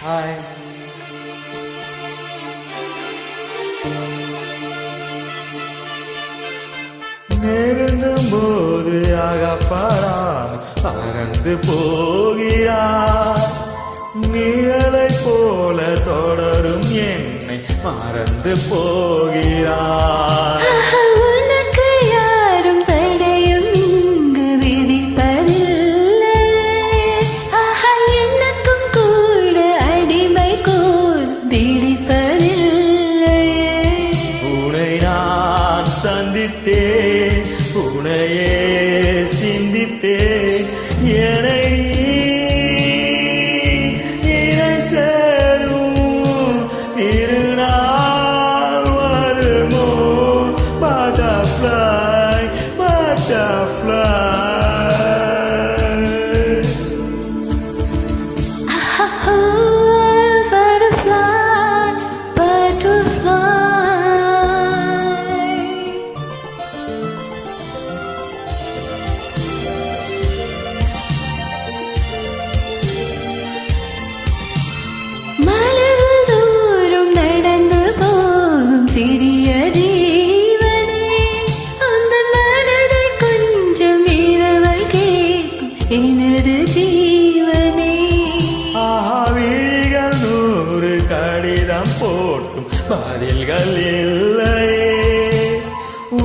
Hi. நெருங்கும் போது அகப்படாமல் பறந்து போகிறார். நிழலை போல தொடரும் என்னை மறந்து போகிறார். உனக்கு யாரும் தடையும் இங்கு விதிப்பதில்லை. எனக்கும் கூட அடிமை கோல் பிடிப்பதில்லை. உன்னை நான் சந்தித்தேன், உன்னையே சிந்தித்தேன். என்னை இணை சேரும் திருநாள் வருமோ? Butterfly butterfly. Butterfly, butterfly. மலர்கள் தோறும் நடந்து போகும் சிறிய ஜீவனே, அந்த மனதை கொஞ்சம் இரவல் கேட்கும் எனது ஜீவனே. விழிகள் 100 கடிதம் போட்டும் பதில்கள் இல்லையே.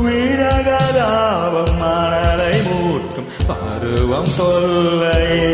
விரகதாபம் மணலை மூட்டும் பருவம் தொல்லையே.